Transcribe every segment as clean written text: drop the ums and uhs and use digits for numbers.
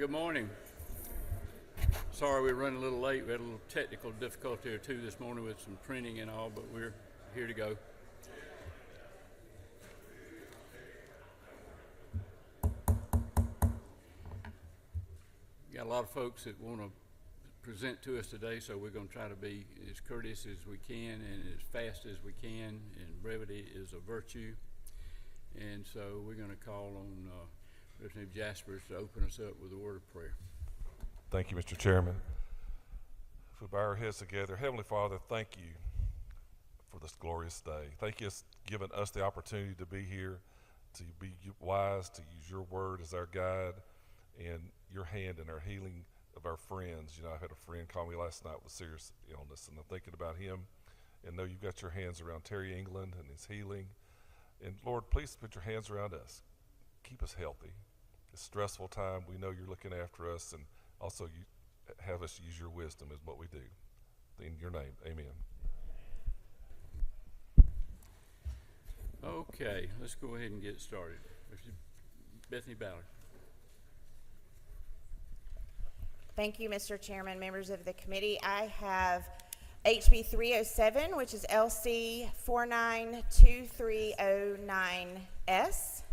Good morning. Sorry we're running a little late. We had a little technical difficulty or two this morning with some printing and all, but we're here to go. Got a lot of folks that want to present to us today, so we're going to try to be as courteous as we can and as fast as we can, and brevity is a virtue. And so we're going to call on Representative Jaspers to open us up with a word of prayer. Thank you, Mr. Chairman. If we bow our heads together, Heavenly Father, thank you for this glorious day. Thank you for giving us the opportunity to be here, to be wise, to use your word as our guide, and your hand in our healing of our friends. You know, I had a friend call me last night with serious illness, and I'm thinking about him, and know you've got your hands around Terry England and his healing. And Lord, please put your hands around us. Keep us healthy. It's a stressful time. We know you're looking after us, and also you have us use your wisdom is what we do. In your name, amen. Okay, let's go ahead and get started. Bethany Ballard. Thank you, Mr. Chairman, members of the committee. I have HB 307, which is LC 492309S.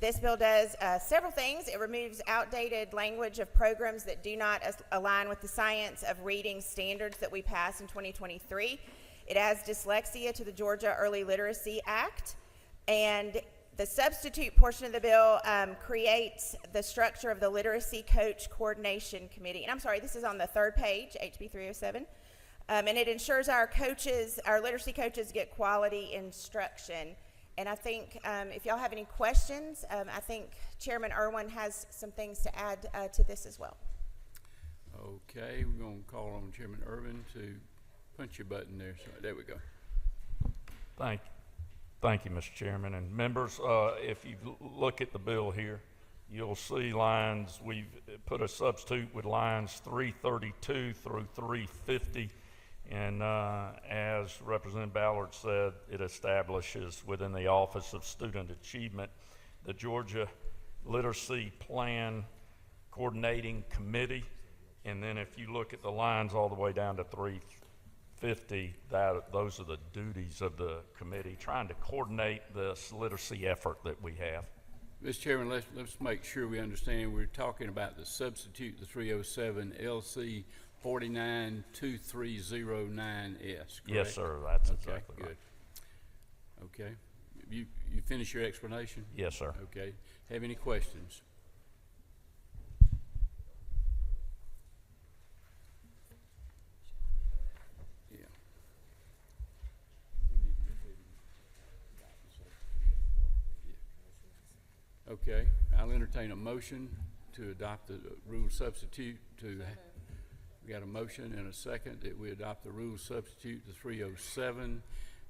This bill does several things. It removes outdated language of programs that do not align with the science of reading standards that we passed in 2023. It adds dyslexia to the Georgia Early Literacy Act, and the substitute portion of the bill creates the structure of the Literacy Coach Coordination Committee. And I'm sorry, this is on the third page, HB 307. And it ensures our coaches, our literacy coaches, get quality instruction. And I think if y'all have any questions, I think Chairman Irwin has some things to add to this as well. Okay, we're going to call on Chairman Irwin to punch your button there. So there we go. Thank you, Mr. Chairman. And members, if you look at the bill here, you'll see lines, we've put a substitute with lines 332 through 350. And as Representative Ballard said, it establishes within the Office of Student Achievement the Georgia Literacy Plan Coordinating Committee. And then if you look at the lines all the way down to 350, those are the duties of the committee, trying to coordinate this literacy effort that we have. Mr. Chairman, let's make sure we understand we're talking about the substitute, the 307 LC 492309S, correct? Yes, sir. That's okay, exactly good. right. Okay. You finish your explanation? Yes, sir. Okay. Have any questions? Yeah. Okay. I'll entertain a motion to adopt the rule substitute to. We got a motion and a second that we adopt the rule substitute to 307.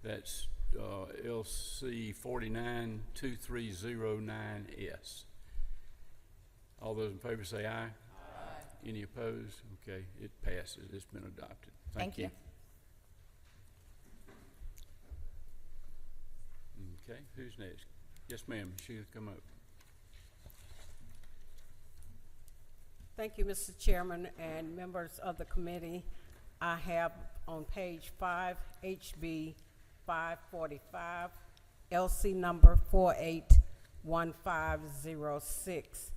That's LC 492309S. All those in favor say aye. Aye. Any opposed? Okay, it passes. It's been adopted. Thank you. Okay, who's next? Yes, ma'am. She'll come up. Thank you, Mr. Chairman and members of the committee. I have on page 5, HB 545, LC number 481506.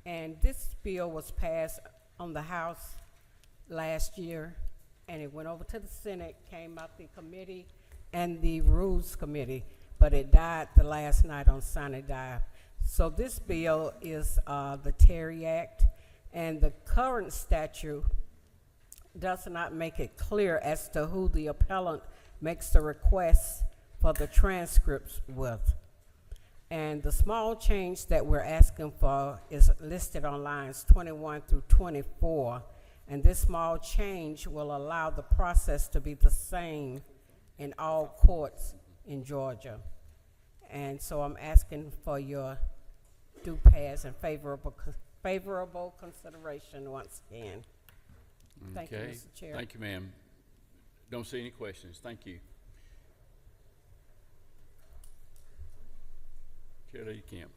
And this bill was passed on the House last year, and it went over to the Senate, came out the committee and the Rules Committee, but it died the last night on Sunday dive. So this bill is the Terry Act. And the current statute does not make it clear as to who the appellant makes the request for the transcripts with. And the small change that we're asking for is listed on lines 21 through 24. And this small change will allow the process to be the same in all courts in Georgia. And so I'm asking for your due pass and favorable consideration once again. Thank you, Mr. Chair. Thank you, ma'am. Don't see any questions. Thank you. Chair Lady Kemp.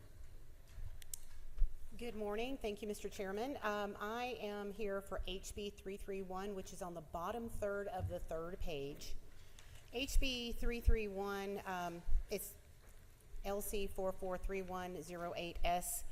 Good morning. Thank you, Mr. Chairman. I am here for HB 331, which is on the bottom third of the third page. HB 331 is LC 443108S.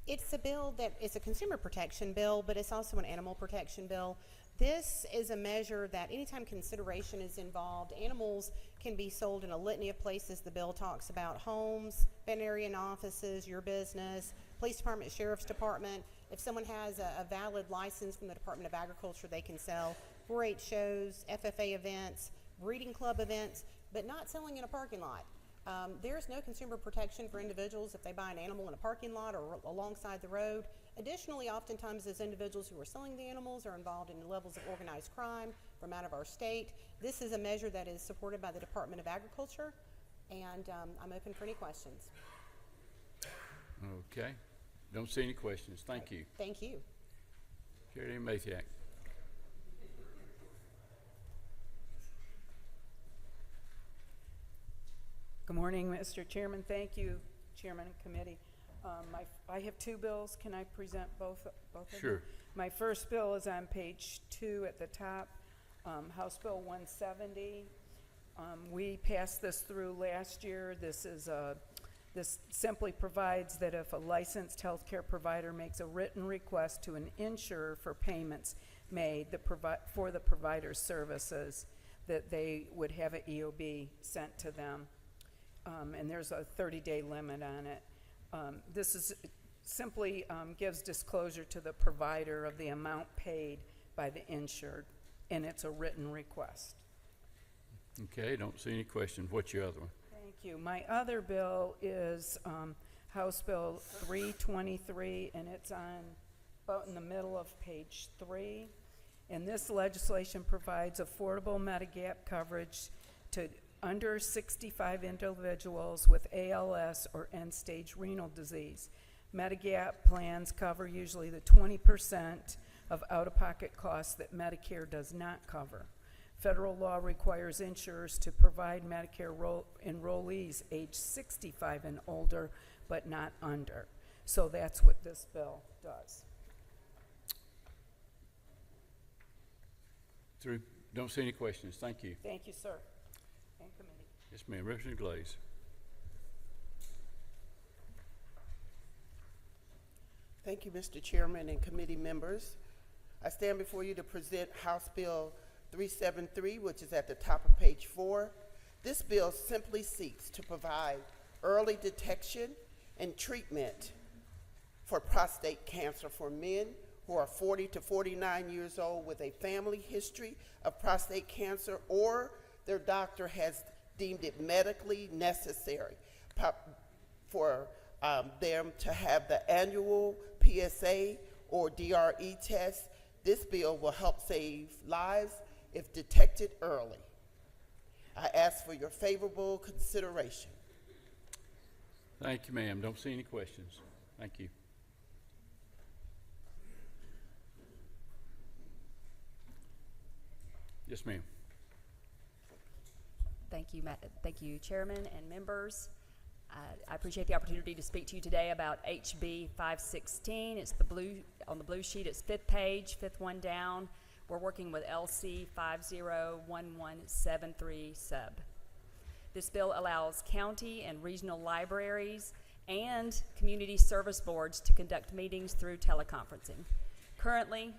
It's a bill that is a consumer protection bill, but it's also an animal protection bill. This is a measure that anytime consideration is involved, animals can be sold in a litany of places. The bill talks about homes, veterinarian offices, your business, police department, sheriff's department. If someone has a valid license from the Department of Agriculture, they can sell 4-H shows, FFA events, breeding club events, but not selling in a parking lot. There's no consumer protection for individuals if they buy an animal in a parking lot or alongside the road. Additionally, oftentimes those individuals who are selling the animals are involved in levels of organized crime from out of our state. This is a measure that is supported by the Department of Agriculture, and I'm open for any questions. Okay. Don't see any questions. Thank you. Thank you. Carrie Ann Mathiak. Good morning, Mr. Chairman. Thank you, Chairman and Committee. I have two bills. Can I present both of them? Sure. My first bill is on page 2 at the top, House Bill 170. We passed this through last year. This simply provides that if a licensed healthcare provider makes a written request to an insurer for payments made for the provider's services, that they would have an EOB sent to them. And there's a 30-day limit on it. This is simply gives disclosure to the provider of the amount paid by the insured, and it's a written request. Okay, don't see any questions. What's your other one? Thank you. My other bill is House Bill 323, and it's on about in the middle of page 3. And this legislation provides affordable Medigap coverage to under 65 individuals with ALS or end-stage renal disease. Medigap plans cover usually the 20% of out-of-pocket costs that Medicare does not cover. Federal law requires insurers to provide Medicare enrollees age 65 and older, but not under. So that's what this bill does. Through. Don't see any questions. Thank you. Thank you, sir, and committee. Yes, ma'am. Representative Glaze. Thank you, Mr. Chairman and committee members. I stand before you to present House Bill 373, which is at the top of page 4. This bill simply seeks to provide early detection and treatment for prostate cancer for men who are 40 to 49 years old with a family history of prostate cancer, or their doctor has deemed it medically necessary for them to have the annual PSA or DRE test. This bill will help save lives if detected early. I ask for your favorable consideration. Thank you, ma'am. Don't see any questions. Thank you. Yes, ma'am. Thank you, Chairman and members. I appreciate the opportunity to speak to you today about HB 516. It's on the blue sheet. It's 5th page, 5th one down. We're working with LC 501173 sub. This bill allows county and regional libraries and community service boards to conduct meetings through teleconferencing. Currently,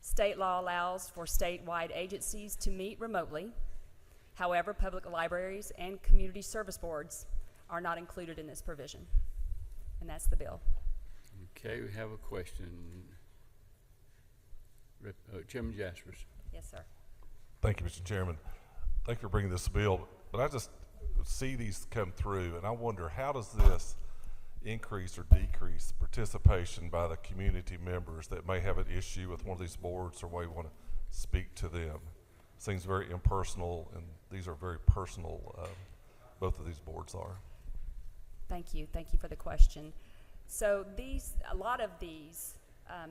state law allows for statewide agencies to meet remotely. However, public libraries and community service boards are not included in this provision. And that's the bill. Okay, we have a question. Chairman Jaspers. Yes, sir. Thank you, Mr. Chairman. Thank you for bringing this bill. But I just see these come through, and I wonder, how does this increase or decrease participation by the community members that may have an issue with one of these boards or may want to speak to them? Seems very impersonal, and these are very personal, both of these boards are. Thank you for the question. So a lot of these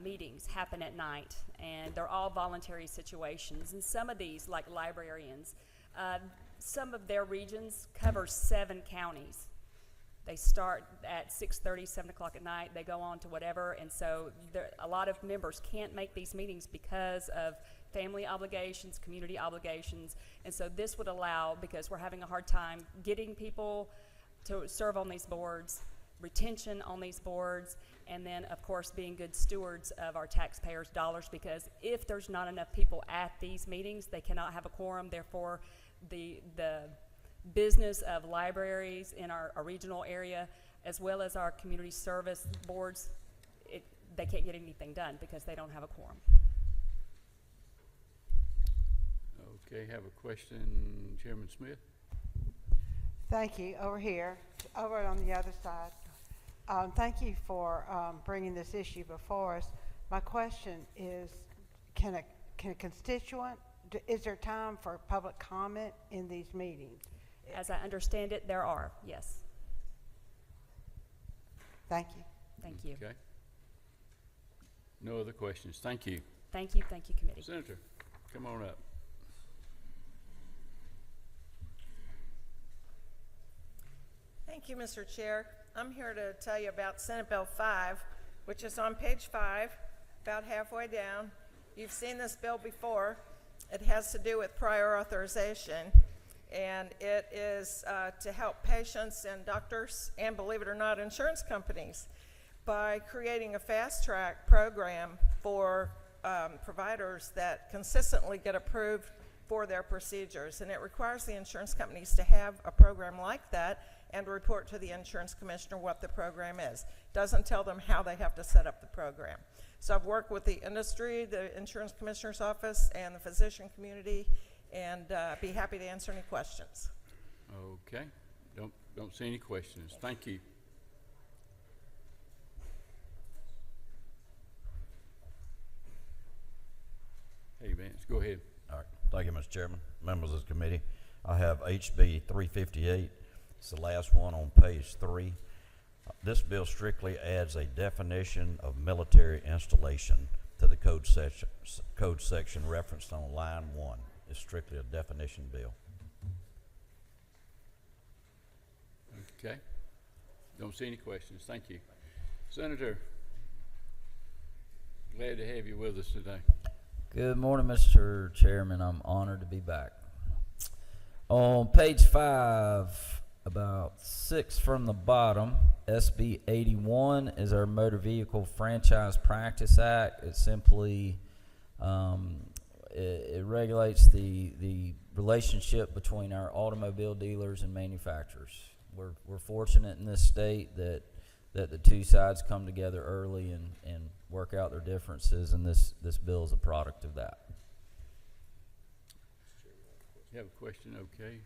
meetings happen at night, and they're all voluntary situations. And some of these, like librarians, some of their regions cover 7 counties. They start at 6:30, 7 o'clock at night. They go on to whatever, and so a lot of members can't make these meetings because of family obligations, community obligations, and so this would allow, because we're having a hard time getting people to serve on these boards, retention on these boards, and then, of course, being good stewards of our taxpayers' dollars, because if there's not enough people at these meetings, they cannot have a quorum. Therefore, the business of libraries in our regional area, as well as our community service boards, they can't get anything done because they don't have a quorum. Okay, have a question, Chairman Smith? Thank you. Over here, over on the other side. Thank you for bringing this issue before us. My question is, can a constituent, is there time for public comment in these meetings? As I understand it, there are, yes. Thank you. Thank you. Okay. No other questions. Thank you. Thank you, committee. Senator, come on up. Thank you, Mr. Chair. I'm here to tell you about Senate Bill 5, which is on page 5, about halfway down. You've seen this bill before. It has to do with prior authorization, and it is to help patients and doctors, and believe it or not, insurance companies, by creating a fast-track program for providers that consistently get approved for their procedures. And it requires the insurance companies to have a program like that and report to the insurance commissioner what the program is. Doesn't tell them how they have to set up the program. So I've worked with the industry, the insurance commissioner's office, and the physician community, and be happy to answer any questions. Okay. Don't see any questions. Thank you. Hey, Vance, go ahead. All right. Thank you, Mr. Chairman, members of the committee. I have HB 358. It's the last one on page 3. This bill strictly adds a definition of military installation to the code section referenced on line 1. It's strictly a definition bill. Okay. Don't see any questions. Thank you. Senator, glad to have you with us today. Good morning, Mr. Chairman. I'm honored to be back. On page 5, about 6 from the bottom, SB 81 is our Motor Vehicle Franchise Practice Act. It simply it regulates the relationship between our automobile dealers and manufacturers. We're fortunate in this state that the two sides come together early and work out their differences, and this bill is a product of that. You have a question? Okay.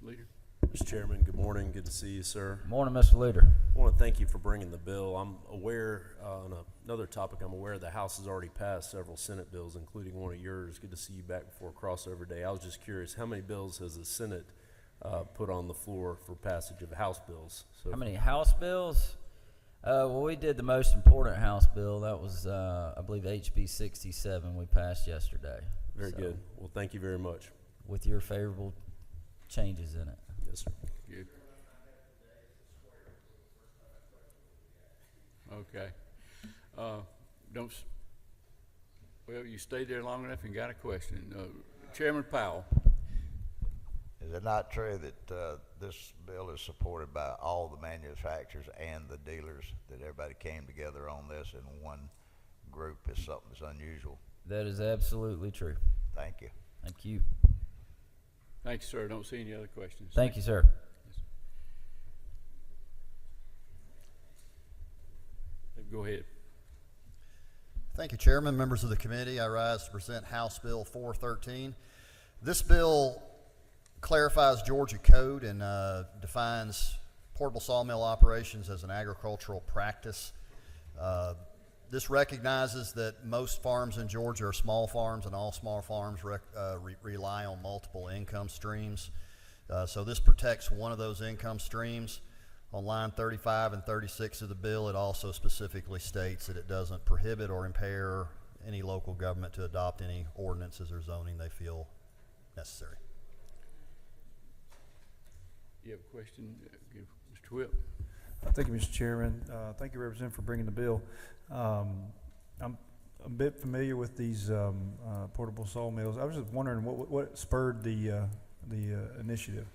Leader? Mr. Chairman, good morning. Good to see you, sir. Morning, Mr. Leader. I want to thank you for bringing the bill. I'm aware, on another topic, I'm aware the House has already passed several Senate bills, including one of yours. Good to see you back before crossover day. I was just curious, how many bills has the Senate put on the floor for passage of House bills? So How many House bills? Well, we did the most important House bill. That was, I believe, HB 67 we passed yesterday. Very So, good. Well, thank you very much. with your favorable changes in it. Yes, sir. Good. Okay. Well, you stayed there long enough and got a question. Chairman Powell. Is it not true that this bill is supported by all the manufacturers and the dealers, that everybody came together on this in one group is something that's unusual? That is absolutely true. Thank you. Thank you. Thank you, sir. Don't see any other questions. Thank you, sir. Go ahead. Thank you, Chairman, members of the committee. I rise to present House Bill 413. This bill clarifies Georgia code and defines portable sawmill operations as an agricultural practice. This recognizes that most farms in Georgia are small farms, and all small farms rely on multiple income streams. So this protects one of those income streams. On line 35 and 36 of the bill, it also specifically states that it doesn't prohibit or impair any local government to adopt any ordinances or zoning they feel necessary. You have a question? Give Mr. Mr. Whip? Thank you, Mr. Chairman. Thank you, Representative, for bringing the bill. I'm a bit familiar with these portable sawmills. I was just wondering what spurred the initiative.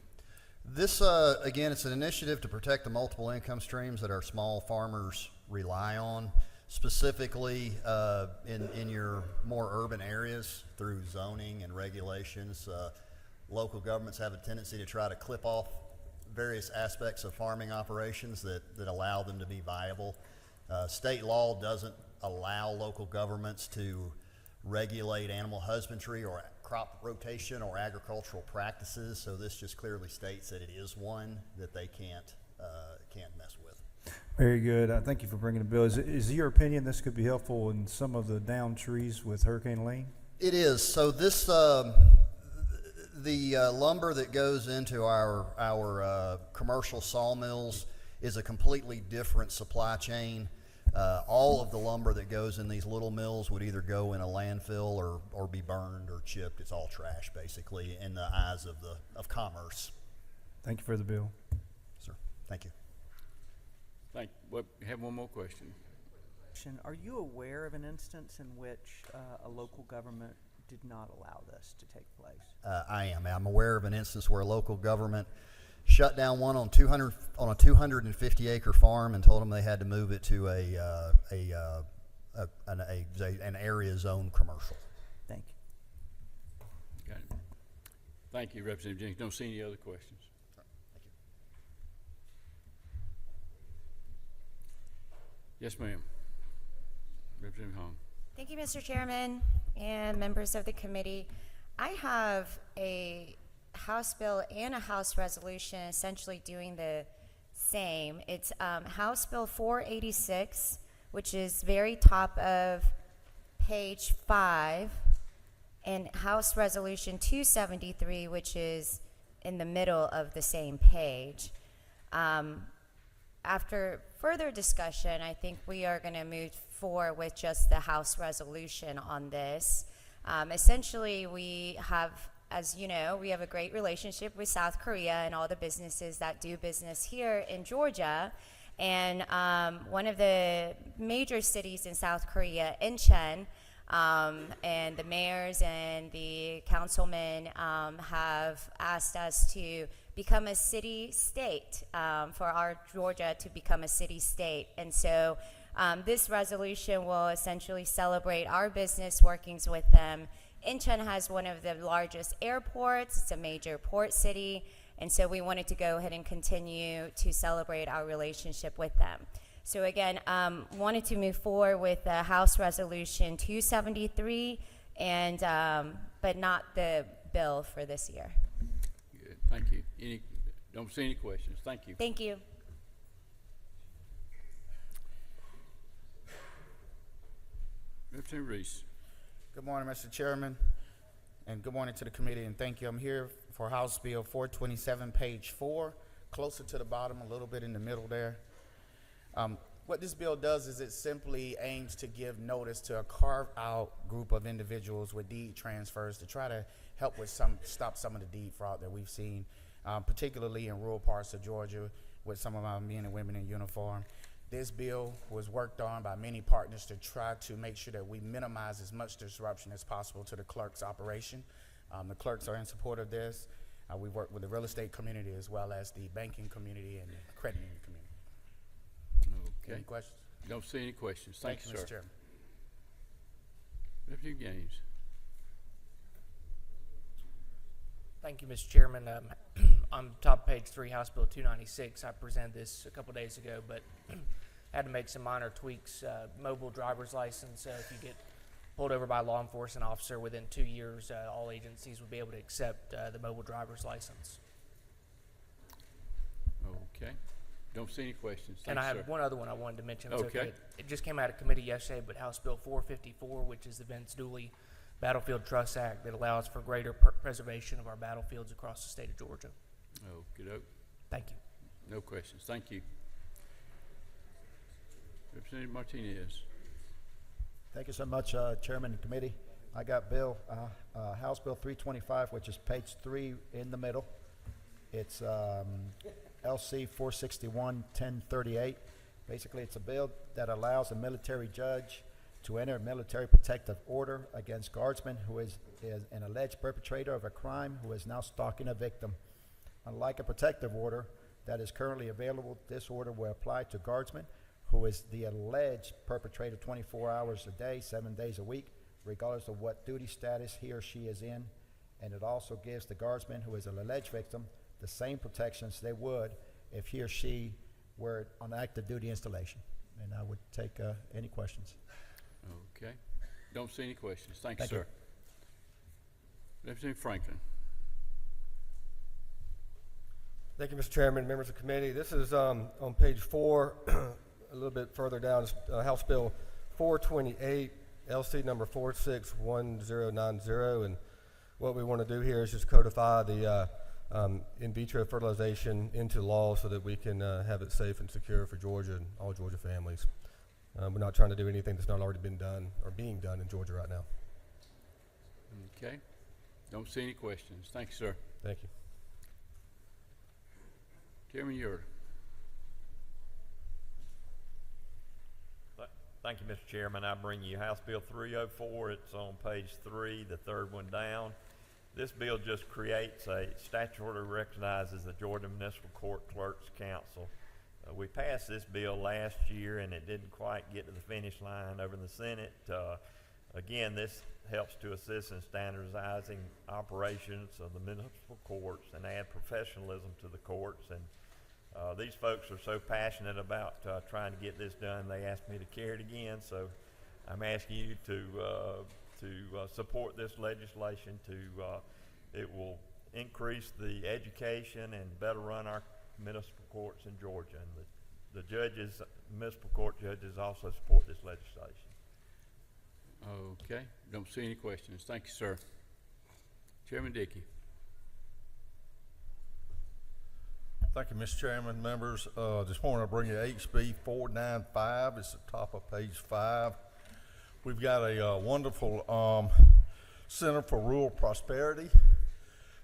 This, again, it's an initiative to protect the multiple income streams that our small farmers rely on, specifically in your more urban areas through zoning and regulations. Local governments have a tendency to try to clip off various aspects of farming operations that allow them to be viable. State law doesn't allow local governments to regulate animal husbandry or crop rotation or agricultural practices, so this just clearly states that it is one that they can't mess with. Very good. Thank you for bringing the bill. Is your opinion this could be helpful in some of the downed trees with Hurricane Helene? It is. So this, the lumber that goes into our commercial sawmills is a completely different supply chain. All of the lumber that goes in these little mills would either go in a landfill or be burned or chipped. It's all trash, basically, in the eyes of commerce. Thank you for the bill. Sir, thank you. Have one more question. Are you aware of an instance in which a local government did not allow this to take place? I am. I'm aware of an instance where a local government shut down one on 250-acre farm and told them they had to move it to an area zone commercial. Thank you. Got it. Thank you, Representative Jenkins. Don't see any other questions. Thank you. Yes, ma'am. Representative Hong. Thank you, Mr. Chairman and members of the committee. I have a House bill and a House resolution essentially doing the same. It's House Bill 486, which is very top of page 5, and House Resolution 273, which is in the middle of the same page. After further discussion, I think we are going to move forward with just the House resolution on this. Essentially, we have, as you know, we have a great relationship with South Korea and all the businesses that do business here in Georgia. And one of the major cities in South Korea, Incheon, and the mayors and the councilmen have asked us to become a city-state, for our Georgia to become a city-state. And so this resolution will essentially celebrate our business workings with them. Incheon has one of the largest airports. It's a major port city. And so we wanted to go ahead and continue to celebrate our relationship with them. So again, wanted to move forward with the House Resolution 273, and but not the bill for this year. Good. Thank you. Don't see any questions. Thank you. Thank you. Representative Reese. Good morning, Mr. Chairman, and good morning to the committee, and thank you. I'm here for House Bill 427, page 4, closer to the bottom, a little bit in the middle there. What this bill does is it simply aims to give notice to a carved-out group of individuals with deed transfers to try to help with stop some of the deed fraud that we've seen, particularly in rural parts of Georgia with some of our men and women in uniform. This bill was worked on by many partners to try to make sure that we minimize as much disruption as possible to the clerk's operation. The clerks are in support of this. We work with the real estate community as well as the banking community and the credit union community. Okay. Any questions? Don't see any questions. Thank you, Mr. sir. Chairman. Representative Gaines. Thank you, Mr. Chairman. On top page 3, House Bill 296, I presented this a couple days ago, but had to make some minor tweaks. Mobile driver's license, if you get pulled over by a law enforcement officer within 2 years, all agencies would be able to accept the mobile driver's license. Okay. Don't see any questions. And Thanks, I sir. have one other one I wanted to mention. Okay. It just came out of committee yesterday, but House Bill 454, which is the Vince Dooley Battlefield Trust Act, that allows for greater preservation of our battlefields across the state of Georgia. Okey-doke. Thank you. No questions. Thank you. Representative Martinez. Thank you so much, Chairman and Committee. I got House Bill 325, which is page 3 in the middle. It's LC 461-1038. Basically, it's a bill that allows a military judge to enter a military protective order against guardsmen who is an alleged perpetrator of a crime who is now stalking a victim. Unlike a protective order that is currently available, this order will apply to guardsmen who is the alleged perpetrator 24 hours a day, 7 days a week, regardless of what duty status he or she is in. And it also gives the guardsman who is an alleged victim the same protections they would if he or she were on active duty installation. And I would take any questions. Okay. Don't see any questions. Thank you, Thank you. sir. Representative Franklin. Thank you, Mr. Chairman, members of the committee. This is on page 4, a little bit further down, is House Bill 428, LC number 461090. And what we want to do here is just codify the in vitro fertilization into law so that we can have it safe and secure for Georgia and all Georgia families. We're not trying to do anything that's not already been done or being done in Georgia right now. Okay. Don't see any questions. Thank you, sir. Thank you. Chairman Ure. Thank you, Mr. Chairman. I bring you House Bill 304. It's on page 3, the third one down. This bill just creates a statutorily recognizes the Georgia Municipal Court Clerks Council. We passed this bill last year and it didn't quite get to the finish line over in the Senate. Again, this helps to assist in standardizing operations of the municipal courts and add professionalism to the courts. And these folks are so passionate about trying to get this done, they asked me to carry it again. So I'm asking you to support this legislation. It will increase the education and better run our municipal courts in Georgia. And the judges, municipal court judges, also support this legislation. Okay. Don't see any questions. Thank you, sir. Chairman Dickey. Thank you, Mr. Chairman, members. This morning I bring you HB 495. It's the top of page 5. We've got a wonderful Center for Rural Prosperity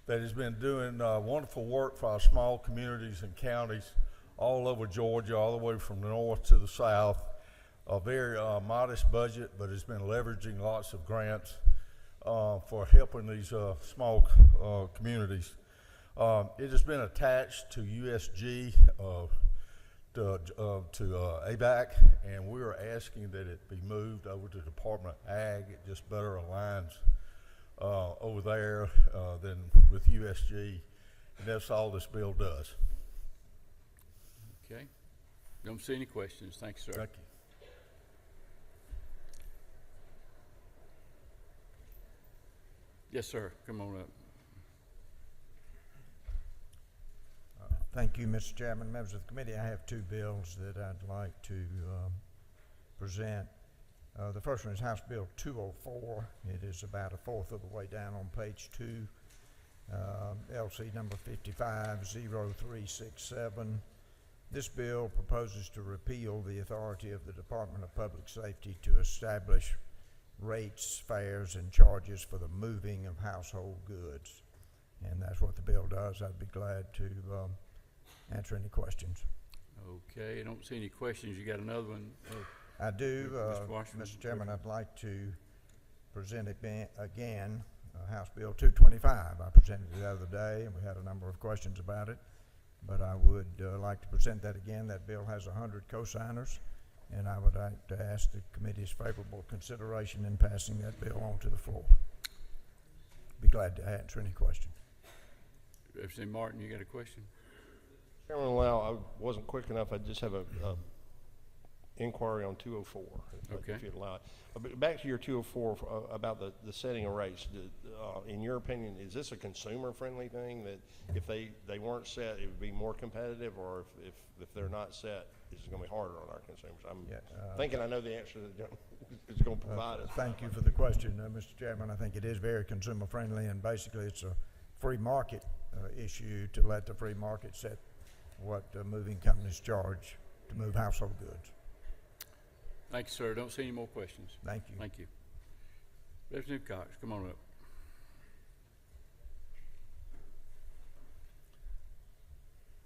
that has been doing wonderful work for our small communities and counties all over Georgia, all the way from the north to the south. A very modest budget, but it's been leveraging lots of grants for helping these small communities. It has been attached to USG, to ABAC, and we are asking that it be moved over to Department of Ag. It just better aligns over there than with USG, and that's all this bill does. Okay. Don't see any questions. Thank you, sir. Thank you. Yes, sir. Come on up. Thank you, Mr. Chairman. Members of the committee, I have 2 bills that I'd like to present. The first one is House Bill 204. It is about a fourth of the way down on page 2, LC number 550367. This bill proposes to repeal the authority of the Department of Public Safety to establish rates, fares, and charges for the moving of household goods. And that's what the bill does. I'd be glad to answer any questions. Okay. I don't see any questions. You got another one? I do, Mr. Washington. Mr. Chairman. I'd like to present it again, House Bill 225. I presented it the other day, and we had a number of questions about it. But I would like to present that again. That bill has 100 co-signers, and I would like to ask the committee's favorable consideration in passing that bill on to the floor. Be glad to answer any questions. Representative Martin, you got a question? Chairman, well, I wasn't quick enough. I just have a inquiry on 204, Okay. if you'd allow it. But back to your 204 about the setting of rates. In your opinion, is this a consumer-friendly thing that if they weren't set, it would be more competitive, or if they're not set, it's going to be harder on our consumers? I'm thinking I know the answer that it's going to provide us. Thank you for the question, Mr. Chairman. I think it is very consumer-friendly, and basically it's a free market issue to let the free market set what moving companies charge to move household goods. Thank you, sir. Don't see any more questions. Thank you. Thank you. Representative Cox, come on up.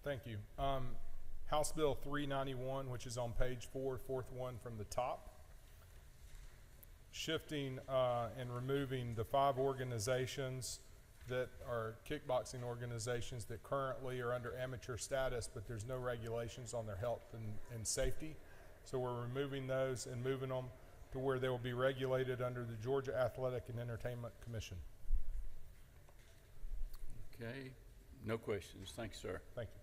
Thank you. House Bill 391, which is on page 4, fourth one from the top. Shifting and removing the 5 organizations that are kickboxing organizations that currently are under amateur status, but there's no regulations on their health and safety. So we're removing those and moving them to where they will be regulated under the Georgia Athletic and Entertainment Commission. Okay, no questions. Thank you, sir. Thank you.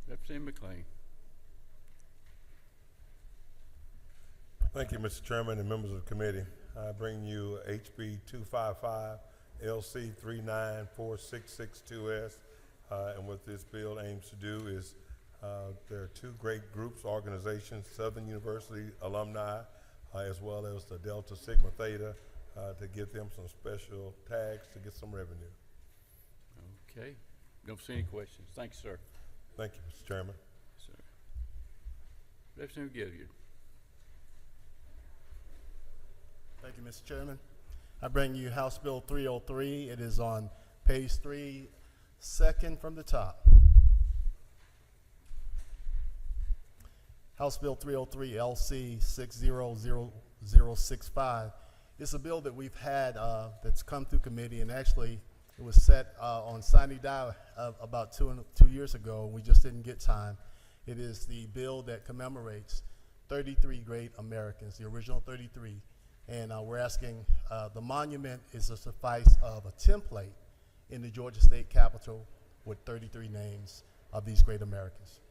Representative McLean. Thank you, Mr. Chairman and members of the committee. I bring you HB 255 LC 394662S, and what this bill aims to do is there are 2 great groups, organizations, Southern University alumni, as well as the Delta Sigma Theta, to give them some special tags to get some revenue. Okay, don't see any questions. Thank you, sir. Thank you, Mr. Chairman. Yes, sir. Representative Gilliard. Thank you, Mr. Chairman. I bring you House Bill 303. It is on page 3, second from the top. House Bill 303 LC 600065. It's a bill that we've had that's come through committee, and actually it was set on sine die about two years ago. We just didn't get time. It is the bill that commemorates 33 great Americans, the original 33. And we're asking, the monument is a suffice of a template in the Georgia State Capitol with 33 names of these great Americans.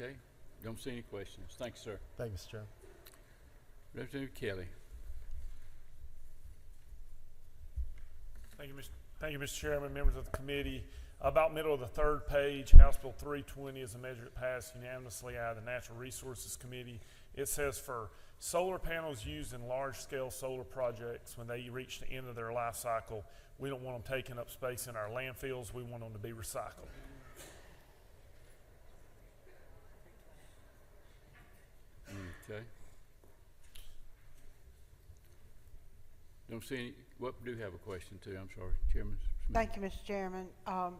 Okay, don't see any questions. Thank you, sir. Thank you, Mr. Chairman. Representative Kelly. Thank you, Mr. Chairman, members of the committee. About middle of the 3rd page, House Bill 320 is a measure that passed unanimously out of the Natural Resources Committee. It says for solar panels used in large-scale solar projects, when they reach the end of their life cycle, we don't want them taking up space in our landfills. We want them to be recycled. Okay. Don't see any, do have a question too, I'm sorry, Chairman Smith. Thank you, Mr. Chairman.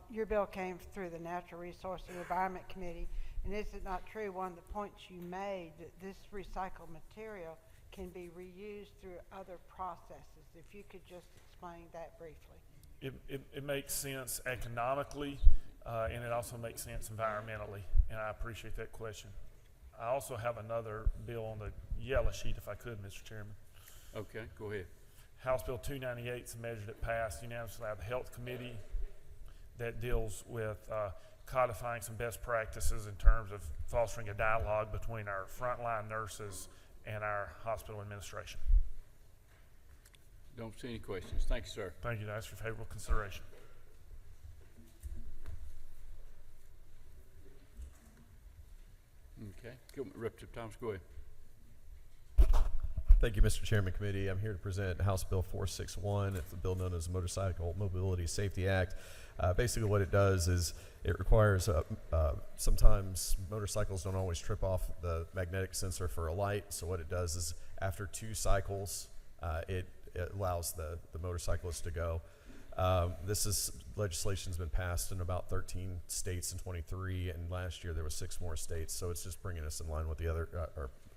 Your bill came through the Natural Resource and Environment Committee, and is it not true, one of the points you made, that this recycled material can be reused through other processes? If you could just explain that briefly. It makes sense economically, and it also makes sense environmentally, and I appreciate that question. I also have another bill on the yellow sheet, if I could, Mr. Chairman. Okay, go ahead. House Bill 298 is a measure that passed unanimously out of the Health Committee that deals with codifying some best practices in terms of fostering a dialogue between our frontline nurses and our hospital administration. Don't see any questions. Thank you, sir. Thank you. I ask for favorable consideration. Okay, Representative Thomas, go ahead. Thank you, Mr. Chairman Committee. I'm here to present House Bill 461. It's a bill known as the Motorcycle Mobility Safety Act. Basically what it does is it requires, sometimes motorcycles don't always trip off the magnetic sensor for a light. So what it does is after 2 cycles, it allows the motorcyclist to go. This legislation's been passed in about 13 states in 23, and last year there was 6 more states. So it's just bringing us in line with the other,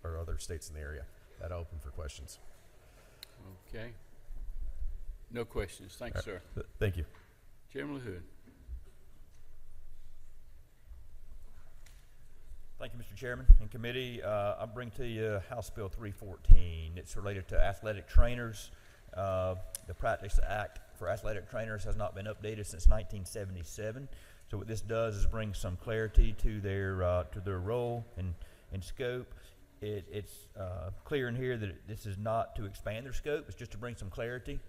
or other states in the area. That open for questions. Okay. No questions. Thank you, sir. Thank you. Chairman LaHood. Thank you, Mr. Chairman and committee. I bring to you House Bill 314. It's related to athletic trainers. The Practice Act for athletic trainers has not been updated since 1977. So what this does is bring some clarity to their role and scope. It's clear in here that this is not to expand their scope. It's just to bring some clarity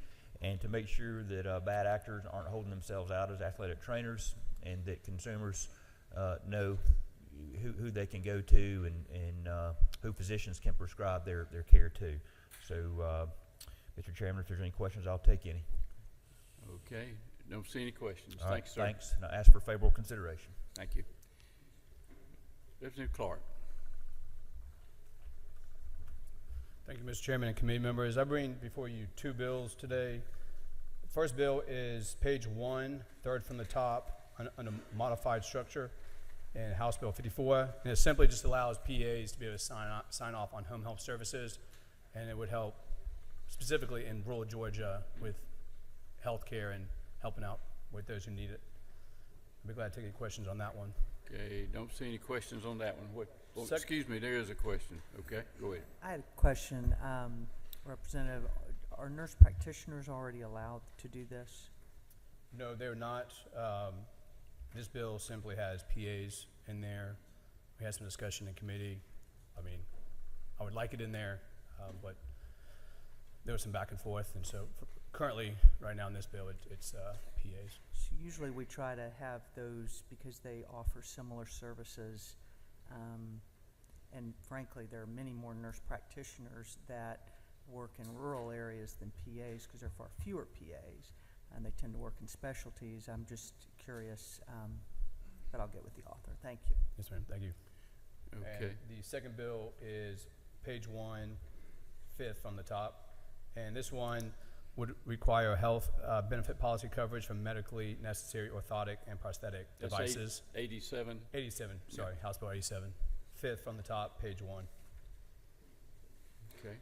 and to make sure that bad actors aren't holding themselves out as athletic trainers, and that consumers know who they can go to and who physicians can prescribe their care to. So, Mr. Chairman, if there's any questions, I'll take any. Okay. Don't see any questions. All right, Thanks, sir. thanks. And I ask for favorable consideration. Thank you. Representative Clark. Thank you, Mr. Chairman and committee members. I bring before you 2 bills today. First bill is page 1, third from the top, on a modified structure in House Bill 54. And it simply just allows PAs to be able to sign off on home health services, and it would help specifically in rural Georgia with healthcare and helping out with those who need it. I'd be glad to take any questions on that one. Okay, don't see any questions on that one. What, well, Sec- excuse me, there is a question. Okay, go ahead. I had a question, Representative. Are nurse practitioners already allowed to do this? No, they're not. This bill simply has PAs in there. We had some discussion in committee. I mean, I would like it in there, but there was some back and forth, and so currently, right now in this bill, it's PAs. So usually we try to have those because they offer similar services. And frankly, there are many more nurse practitioners that work in rural areas than PAs because there are far fewer PAs, and they tend to work in specialties. I'm just curious, but I'll get with the author. Thank you. Yes, ma'am. Thank you. Okay. And the second bill is page 1, fifth from the top. And this one would require health benefit policy coverage for medically necessary orthotic and prosthetic That's devices. 87. 87, sorry, House Bill 87. Fifth from the top, page 1. Okay.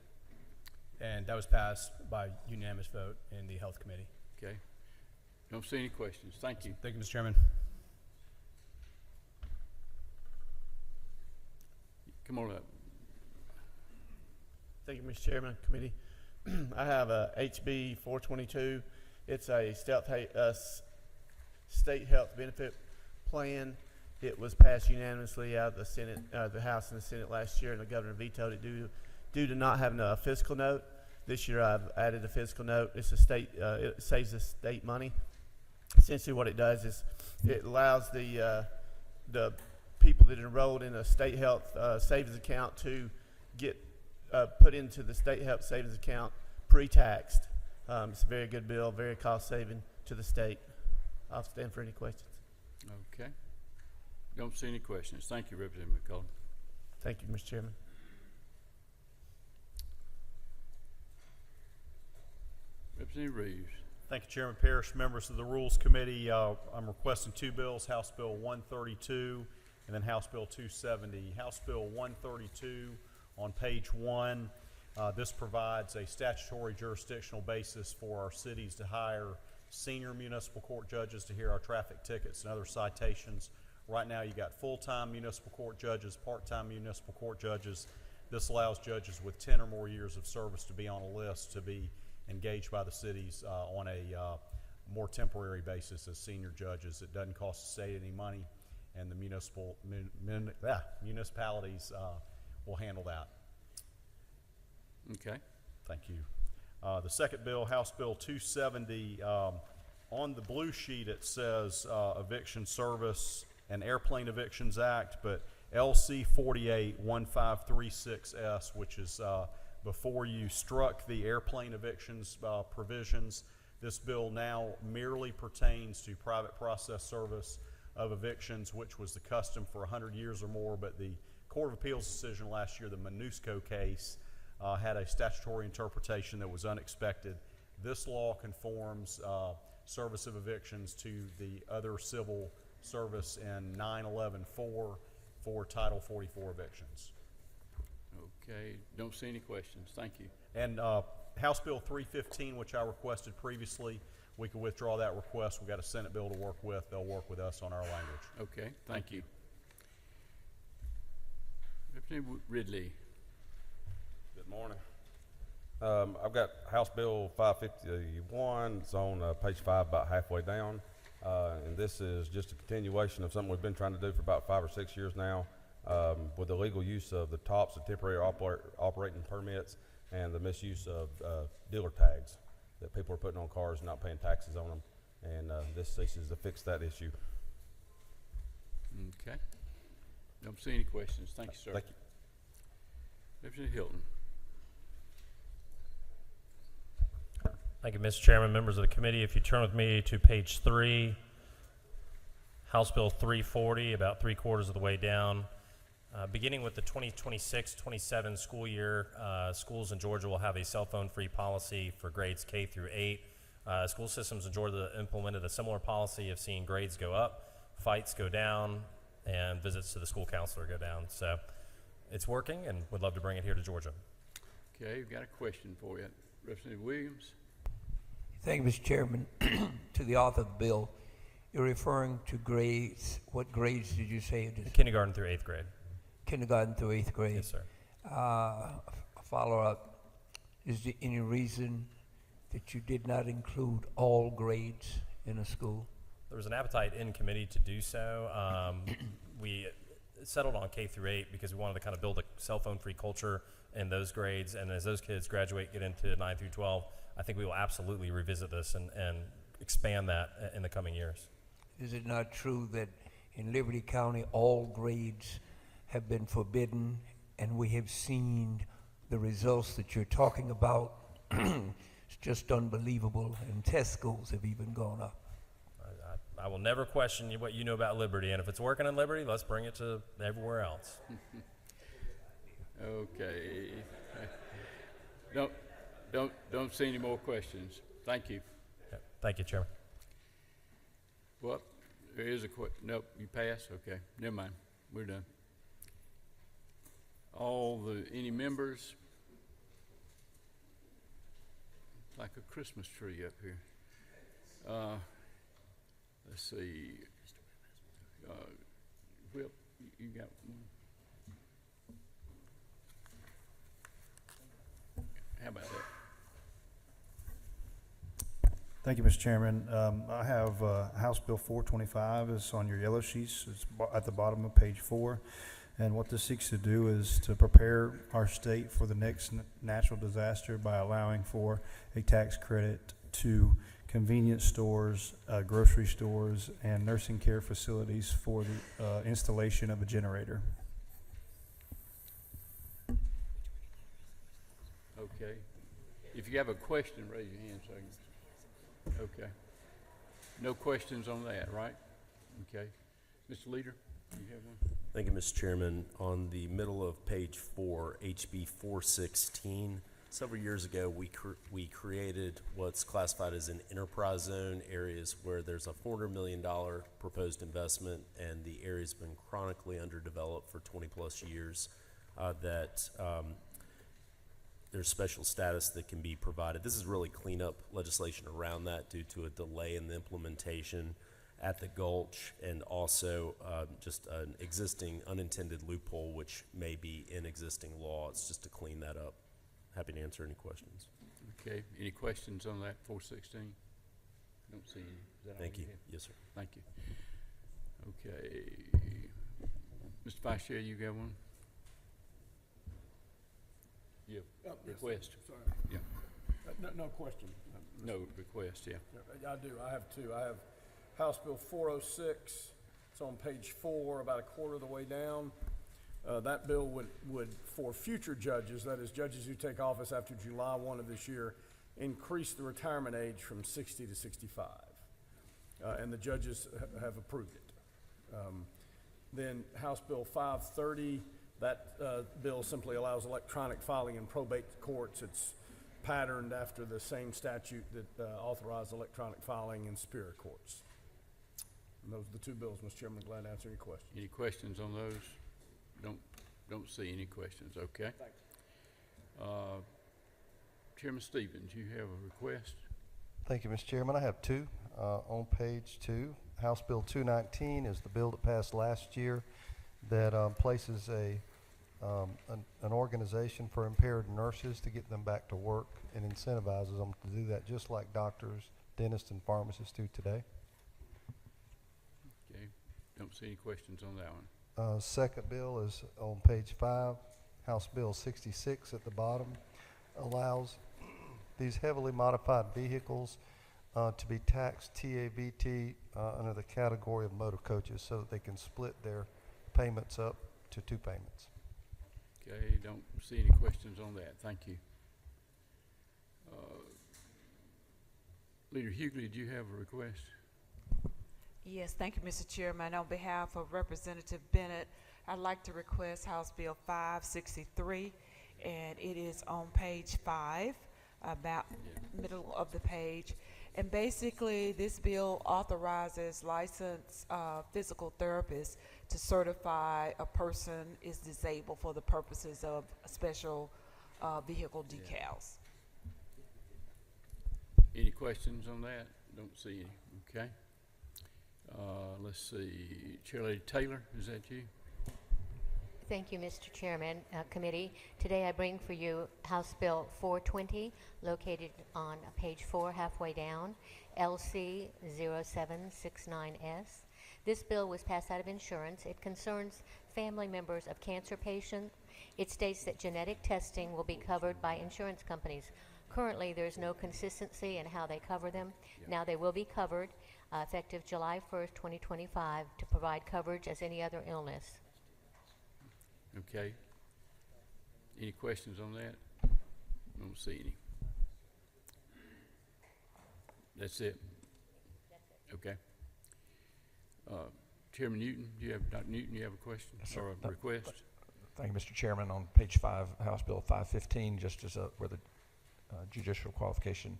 And that was passed by unanimous vote in the Health Committee. Okay. Don't see any questions. Thank you. Thank you, Mr. Chairman. Come on up. Thank you, Mr. Chairman, committee. I have a HB 422. It's a state health benefit plan. It was passed unanimously out of the Senate, the House and the Senate last year, and the governor vetoed it due to not having a fiscal note. This year I've added a fiscal note. It's a state, it saves the state money. Essentially what it does is it allows the people that enrolled in a state health savings account to get put into the state health savings account pre-taxed. It's a very good bill, very cost saving to the state. I'll stand for any questions. Okay. Don't see any questions. Thank you, Representative McCollum. Thank you, Mr. Chairman. Representative Reeves. Thank you, Chairman Parrish. Members of the Rules Committee, I'm requesting two bills, House Bill 132 and then House Bill 270. House Bill 132 on page 1, this provides a statutory jurisdictional basis for our cities to hire senior municipal court judges to hear our traffic tickets and other citations. Right now you got full-time municipal court judges, part-time municipal court judges. This allows judges with 10 or more years of service to be on a list to be engaged by the cities on a more temporary basis as senior judges. It doesn't cost the state any money, and the municipalities will handle that. Okay. Thank you. The second bill, House Bill 270, on the blue sheet it says Eviction Service and Airplane Evictions Act, but LC 481536S, which is before you, struck the airplane evictions provisions. This bill now merely pertains to private process service of evictions, which was the custom for 100 years or more, but the Court of Appeals decision last year, the MNUSCO case, had a statutory interpretation that was unexpected. This law conforms service of evictions to the other civil service in 911-4 for Title 44 evictions. Okay. Don't see any questions. Thank you. And House Bill 315, which I requested previously, we can withdraw that request. We've got a Senate bill to work with. They'll work with us on our language. Okay. Thank you. Representative Ridley. Good morning. I've got House Bill 551. It's on page 5, about halfway down. And this is just a continuation of something we've been trying to do for about 5 or 6 years now, with the legal use of the TOPS, the temporary operating permits, and the misuse of dealer tags that people are putting on cars and not paying taxes on them. And this ceases to fix that issue. Okay. Don't see any questions. Thank you, sir. Thank you. Representative Hilton. Thank you, Mr. Chairman, members of the committee. If you turn with me to page 3, House Bill 340, about 3/4 of the way down. Beginning with the 2026-27 school year, schools in Georgia will have a cell phone free policy for grades K through 8. School systems in Georgia implemented a similar policy of seeing grades go up, fights go down, and visits to the school counselor go down. So it's working, and would love to bring it here to Georgia. Okay, we've got a question for you. Representative Williams? Thank you, Mr. Chairman. To the author of the bill, you're referring to grades. What grades did you say it is? Kindergarten through 8th grade. Kindergarten through 8th grade? Yes, sir. A follow-up, is there any reason that you did not include all grades in a school? There was an appetite in committee to do so. We settled on K through 8 because we wanted to kind of build a cell phone free culture in those grades, and as those kids graduate, get into 9 through 12, I think we will absolutely revisit this and expand that in the coming years. Is it not true that in Liberty County all grades have been forbidden, and we have seen the results that you're talking about? It's just unbelievable, and test scores have even gone up. I will never question what you know about Liberty, and if it's working in Liberty, let's bring it to everywhere else. Okay. Don't see any more questions. Thank you. Yeah. Thank you, Chairman. Well, there is a nope, you pass? Okay, never mind. We're done. Any members? Like a Christmas tree up here. Let's see. Will, you got one? How about that? Thank you, Mr. Chairman. I have House Bill 425 is on your yellow sheets. It's at the bottom of page 4. And what this seeks to do is to prepare our state for the next natural disaster by allowing for a tax credit to convenience stores, grocery stores, and nursing care facilities for the installation of a generator. Okay. If you have a question, raise your hand so I can. Okay. No questions on that, right? Okay. Mr. Leader, you have one? Thank you, Mr. Chairman. On the middle of page 4, HB 416, several years ago we created what's classified as an enterprise zone, areas where there's a $400 million proposed investment and the area's been chronically underdeveloped for 20 plus years, there's special status that can be provided. This is really cleanup legislation around that due to a delay in the implementation at the Gulch, and also just an existing unintended loophole which may be in existing law. It's just to clean that up. Happy to answer any questions. Okay. Any questions on that 416? Don't see any. Is that all Thank you. have? Yes, sir. Thank you. Okay. Mr. Vice Chair, you got one? Yeah. Request. Sorry. Yeah. No question. No request, yeah. I do. I have two. I have House Bill 406. It's on page 4, about a quarter of the way down. That bill would, for future judges, that is judges who take office after July 1 of this year, increase the retirement age from 60 to 65. And the judges have approved it. Then House Bill 530, that bill simply allows electronic filing in probate courts. It's patterned after the same statute that authorized electronic filing in superior courts. And those are the two bills, Mr. Chairman. Glad to answer any questions. Any questions on those? Don't see any questions. Okay. Chairman Stevens, you have a request? Thank you, Mr. Chairman. I have two. On page 2, House Bill 219 is the bill that passed last year that places an organization for impaired nurses to get them back to work and incentivizes them to do that, just like doctors, dentists, and pharmacists do today. Okay. Don't see any questions on that one. Second bill is on page 5, House Bill 66 at the bottom, allows these heavily modified vehicles to be taxed TABT under the category of motor coaches so that they can split their payments up to 2 payments. Okay, don't see any questions on that. Thank you. Leader Hughley, do you have a request? Yes, thank you, Mr. Chairman. On behalf of Representative Bennett, I'd like to request House Bill 563, and it is on page 5, about middle of the page, And basically, this bill authorizes licensed physical therapists to certify a person is disabled for the purposes of special vehicle decals. Any questions on that? Don't see any, okay. Let's see, Chairlady Taylor, is that you? Thank you, Mr. Chairman, Committee. Today I bring for you House Bill 420, located on page 4, halfway down, LC 0769S. This bill was passed out of insurance. It concerns family members of cancer patients. It states that genetic testing will be covered by insurance companies. Currently, there's no consistency in how they cover them. Now they will be covered effective July 1st, 2025, to provide coverage as any other illness. Okay. Any questions on that? Don't see any. That's it? Okay. Chairman Newton, Dr. Newton, you have a question or a request? Thank you, Mr. Chairman. On page 5, House Bill 515, just as where the Judicial Qualification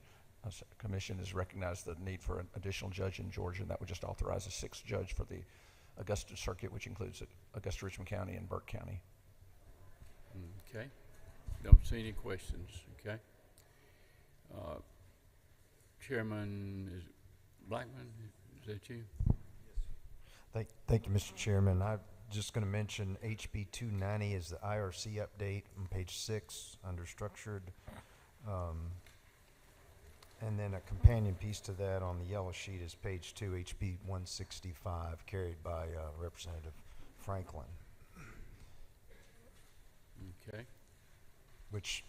Commission has recognized the need for an additional judge in Georgia, and that would just authorize a 6th judge for the Augusta Circuit, which includes Augusta, Richmond County, and Burke County. Okay. Don't see any questions, okay? Chairman Blackman, is that you? Thank you, Mr. Chairman. I'm just going to mention HB 290 is the IRC update on page 6 under structured. And then a companion piece to that on the yellow sheet is page 2, HB 165, carried by Representative Franklin. Okay. Which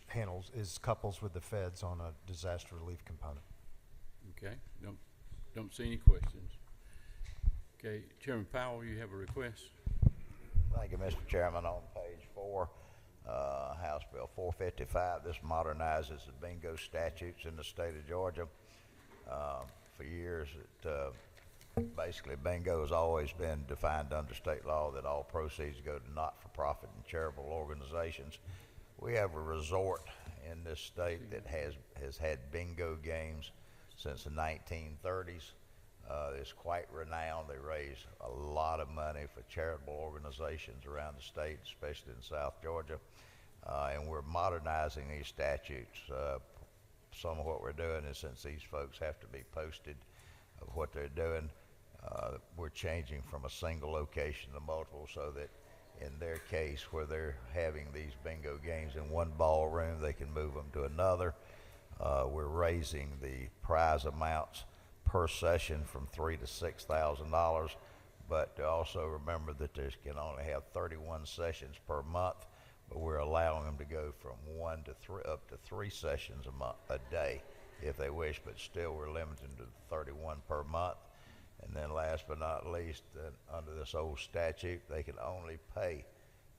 is couples with the feds on a disaster relief component. Okay. Don't see any questions. Okay. Chairman Powell, you have a request? Thank you, Mr. Chairman. On page 4, House Bill 455, this modernizes the bingo statutes in the state of Georgia. For years, basically bingo has always been defined under state law that all proceeds go to not-for-profit and charitable organizations. We have a resort in this state that has had bingo games since the 1930s. It's quite renowned. They raise a lot of money for charitable organizations around the state, especially in South Georgia. And we're modernizing these statutes. Some of what we're doing is, since these folks have to be posted of what they're doing, we're changing from a single location to multiple, so that in their case, where they're having these bingo games in one ballroom, they can move them to another. We're raising the prize amounts per session from $3,000 to $6,000, but to also remember that they can only have 31 sessions per month, but we're allowing them to go from 1 to 3 up to 3 sessions a day if they wish, but still we're limited to 31 per month. And then last but not least, under this old statute, they can only pay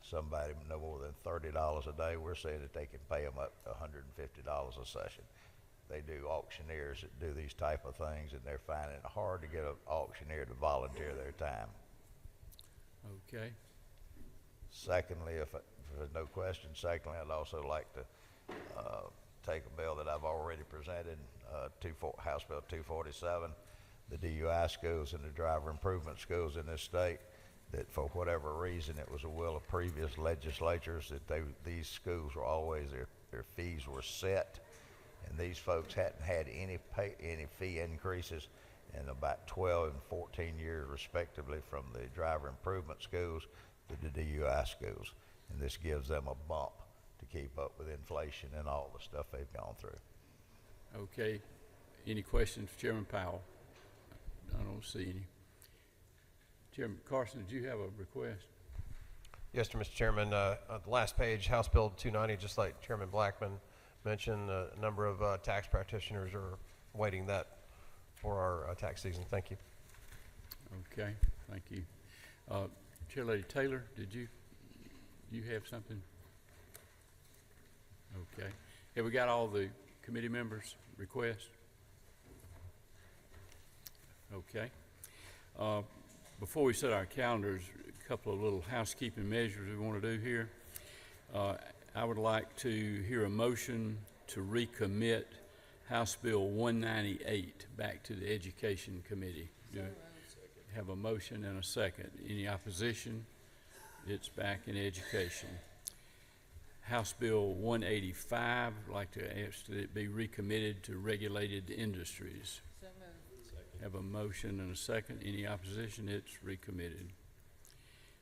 somebody no more than $30 a day. We're saying that they can pay them up to $150 a session. They do auctioneers that do these type of things, and they're finding it hard to get an auctioneer to volunteer their time. Okay. Secondly, if there's no question, secondly, I'd also like to take a bill that I've already presented, House Bill 247, the DUI schools and the driver improvement schools in this state, that for whatever reason it was a will of previous legislatures that these schools were always, their fees were set, and these folks hadn't had any fee increases in about 12 and 14 years respectively, from the driver improvement schools to the DUI schools. And this gives them a bump to keep up with inflation and all the stuff they've gone through. Okay. Any questions for Chairman Powell? I don't see any. Chairman Carson, did you have a request? Yes, Mr. Chairman. On the last page, House Bill 290, just like Chairman Blackman mentioned, a number of tax practitioners are awaiting that for our tax season. Thank you. Okay, thank you. Chairlady Taylor, did you have something? Okay. Have we got all the committee members' requests? Okay. Before we set our calendars, a couple of little housekeeping measures we want to do here. I would like to hear a motion to recommit House Bill 198 back to the Education Committee. Have a motion and a second. Any opposition? It's back in education. House Bill 185, I'd like to ask that it be recommitted to regulated industries. Have a motion and a second. Any opposition? It's recommitted.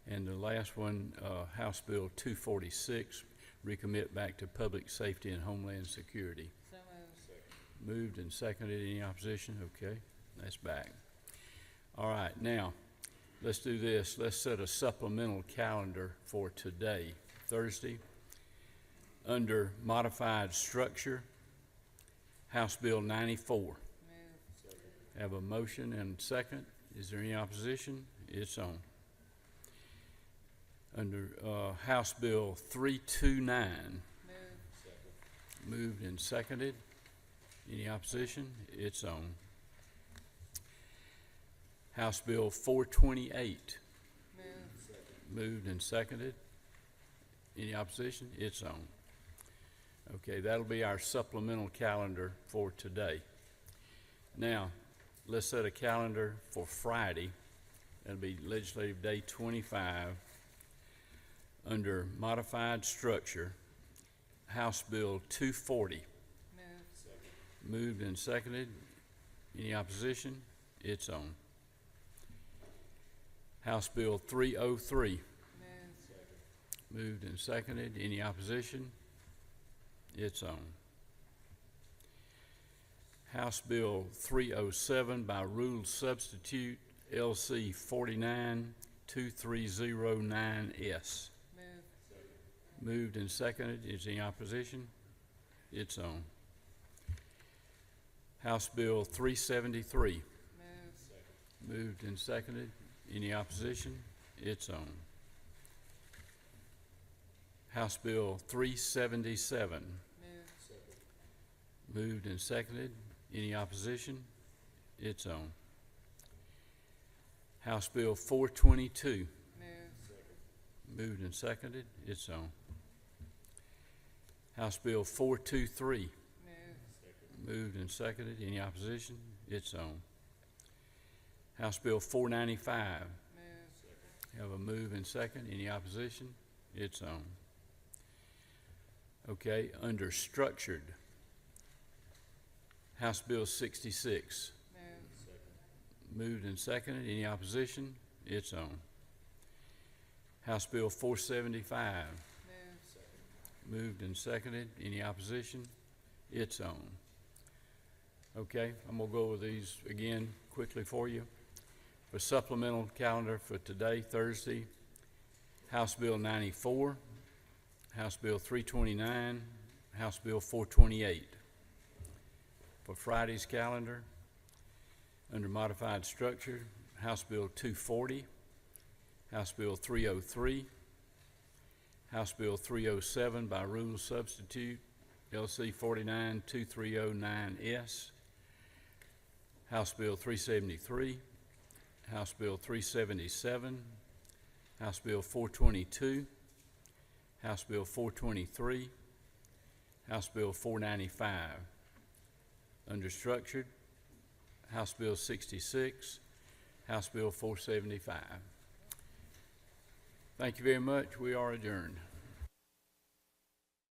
And the last one, House Bill 246, recommit back to public safety and homeland security. Moved and seconded. Any opposition? Okay, that's back. All right, now, let's do this. Let's set a supplemental calendar for today, Thursday. Under modified structure, House Bill 94. Have a motion and second. Is there any opposition? It's on. Under House Bill 329. Moved and seconded. Any opposition? It's on. House Bill 428. Moved and seconded. Any opposition? It's on. Okay, that'll be our supplemental calendar for today. Now, let's set a calendar for Friday. That'll be Legislative Day 25. Under modified structure, House Bill 240. Moved and seconded. Any opposition? It's on. House Bill 303. Moved and seconded. Any opposition? It's on. House Bill 307 by rule substitute, LC 492309S. Moved and seconded. Is there any opposition? It's on. House Bill 373. Moved and seconded. Any opposition? It's on. House Bill 377. Moved and seconded. Any opposition? It's on. House Bill 422. Moved and seconded. It's on. House Bill 423. Moved and seconded. Any opposition? It's on. House Bill 495. Have a move and second. Any opposition? It's on. Okay, under structured, House Bill 66. Moved and seconded. Any opposition? It's on. House Bill 475. Moved and seconded. Any opposition? It's on. Okay, I'm going to go over these again quickly for you. For supplemental calendar for today, Thursday, House Bill 94, House Bill 329, House Bill 428. For Friday's calendar, under modified structure, House Bill 240, House Bill 303, House Bill 307 by rule substitute, LC 492309S, House Bill 373, House Bill 377, House Bill 422, House Bill 423, House Bill 495. Under structured, House Bill 66, House Bill 475. Thank you very much. We are adjourned.